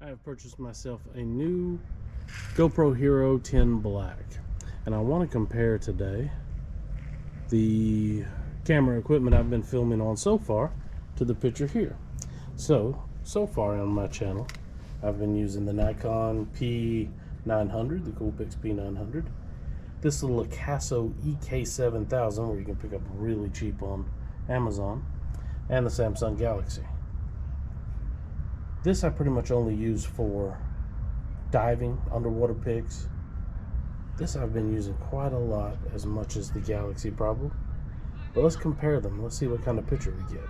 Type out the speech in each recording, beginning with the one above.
I have purchased myself a new GoPro Hero 10 Black, and I want to compare today the camera equipment I've been filming on so far to the picture here. So far on my channel, I've been using the Nikon P900, the Coolpix P900, this little Akaso EK7000, where you can pick up really cheap on Amazon, and the Samsung Galaxy. This I pretty much only use for diving, underwater pics. This I've been using quite a lot, as much as the Galaxy probably. But let's compare them. Let's see what kind of picture we get.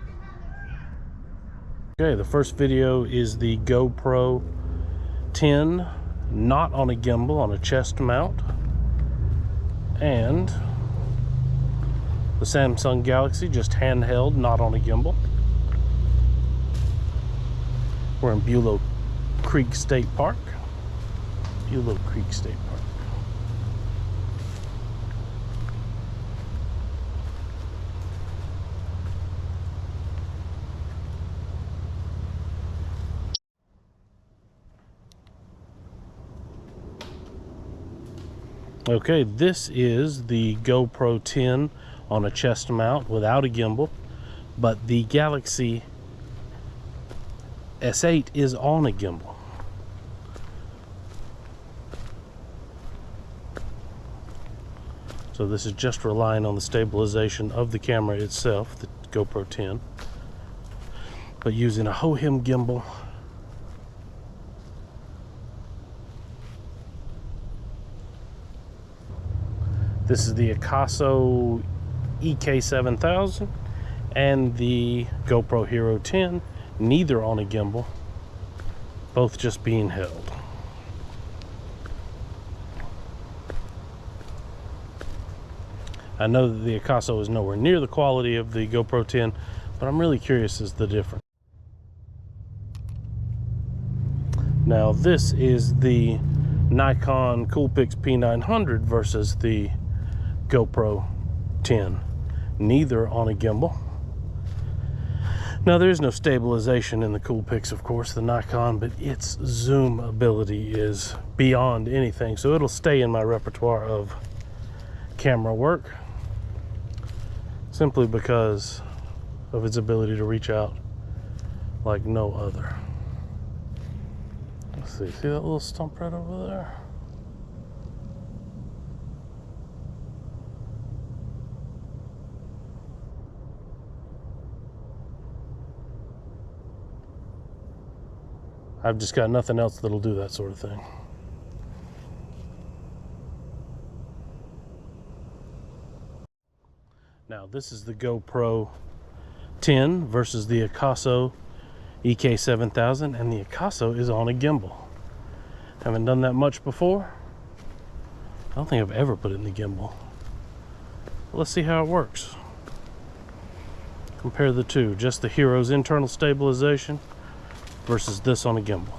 Okay, the first video is the GoPro 10, not on a gimbal, on a chest mount. And the Samsung Galaxy, just handheld, not on a gimbal. We're in Bulow Creek State Park. Bulow Creek State Park. Okay, this is the GoPro 10 on a chest mount without a gimbal, but the Galaxy S8 is on a gimbal. So this is just relying on the stabilization of the camera itself, the GoPro 10, but using a Hohem gimbal. This is the Akaso EK7000 and the GoPro Hero 10, neither on a gimbal, both just being held. I know that the Akaso is nowhere near the quality of the GoPro 10, but I'm really curious as to the difference. Now this is the Nikon Coolpix P900 versus the GoPro 10, neither on a gimbal. Now there's no stabilization in the Coolpix, of course, the Nikon, but its zoom ability is beyond anything, so it'll stay in my repertoire of camera work simply because of its ability to reach out like no other. Let's see that little stump right over there? I've just got nothing else that'll do that sort of thing. Now this is the GoPro 10 versus the Akaso EK7000, and the Akaso is on a gimbal. Haven't done that much before. I don't think I've ever put it in the gimbal. But let's see how it works. Compare the two, just the Hero's internal stabilization versus this on a gimbal.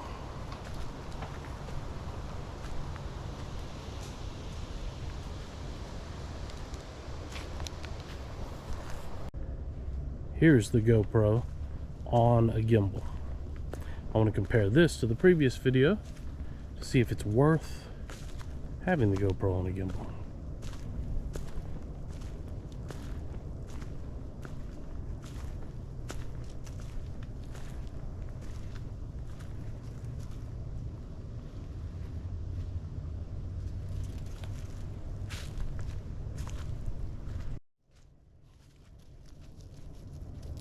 Here's the GoPro on a gimbal. I want to compare this to the previous video to see if it's worth having the GoPro on a gimbal.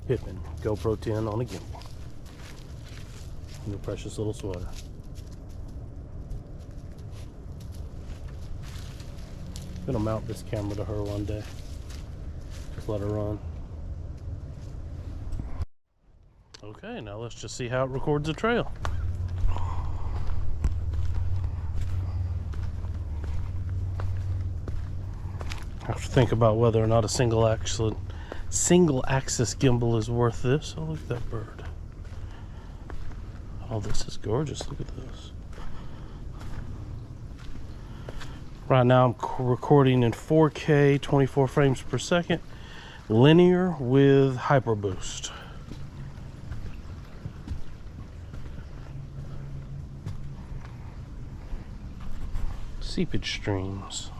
Pippin, GoPro 10 on a gimbal. Your precious little sweater. I'm gonna mount this camera to her one day. Just let her run. Okay, now let's just see how it records a trail. I have to think about whether or not a single axis gimbal is worth this. Oh, look at that bird. Oh, this is gorgeous. Look at this. Right now I'm recording in 4K, 24 frames per second, linear with Hyperboost. seepage streams.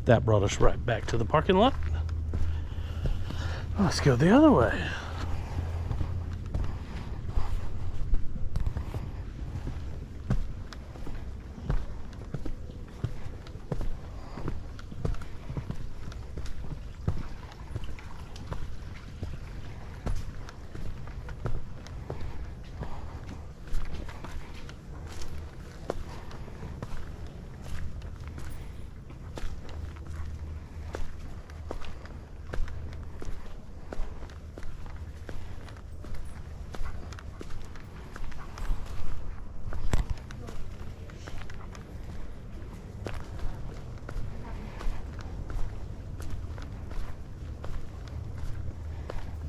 That brought us right back to the parking lot. Let's go the other way.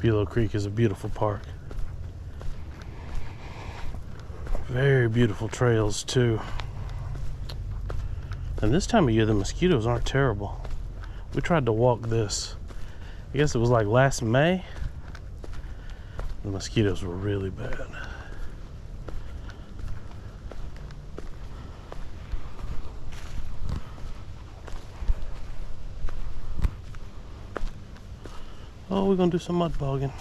Bulow Creek is a beautiful park. Very beautiful trails too. And this time of year the mosquitoes aren't terrible. We tried to walk this, I guess it was like last May. The mosquitoes were really bad. Oh, we're gonna do some mud bogging.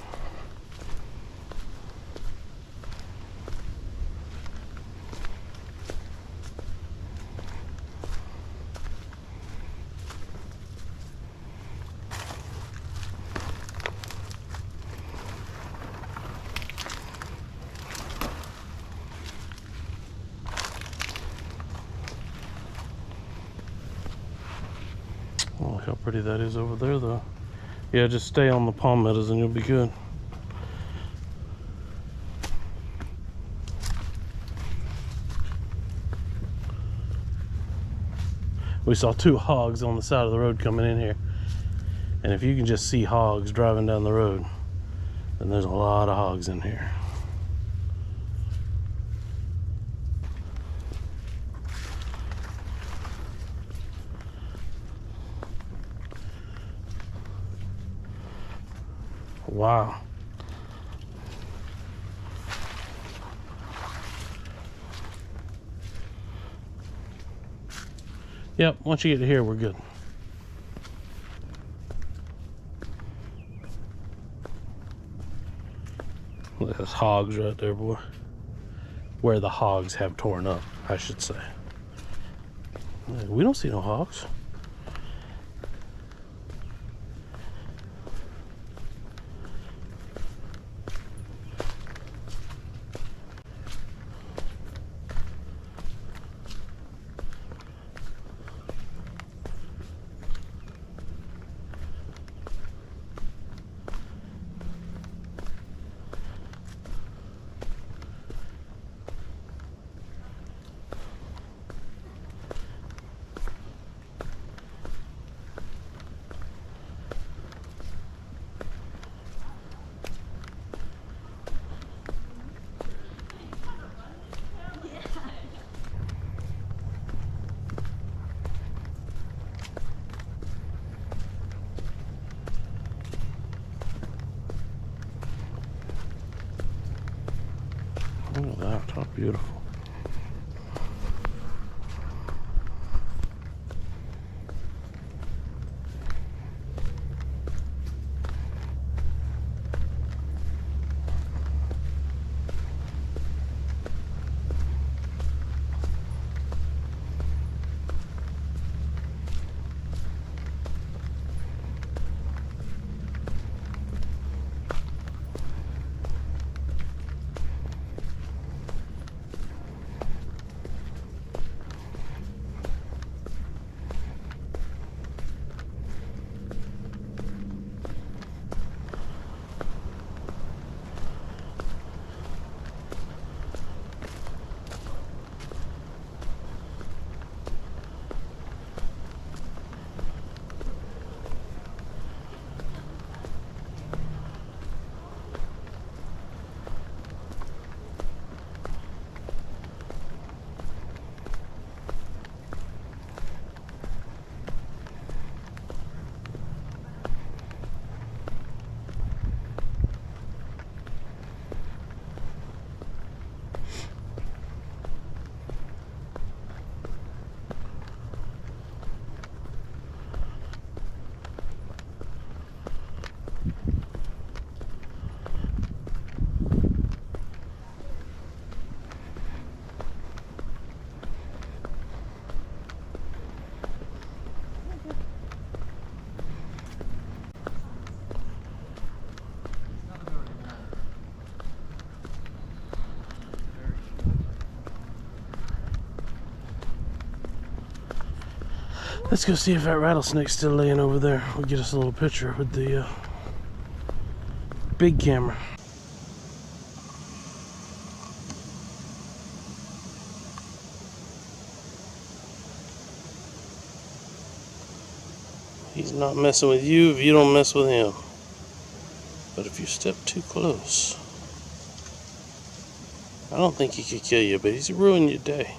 Oh, look how pretty that is over there though. Yeah, just stay on the palm meadows and you'll be good. We saw two hogs on the side of the road coming in here. And if you can just see hogs driving down the road, then there's a lot of hogs in here. Wow. Yep, once you get to here, we're good. Look at those hogs right there, boy. Where the hogs have torn up, I should say. We don't see no hogs. Look at that, how beautiful. Let's go see if that rattlesnake's still laying over there. We'll get us a little picture with the big camera. He's not messing with you if you don't mess with him. But if you step too close, I don't think he could kill you, but he's ruined your day.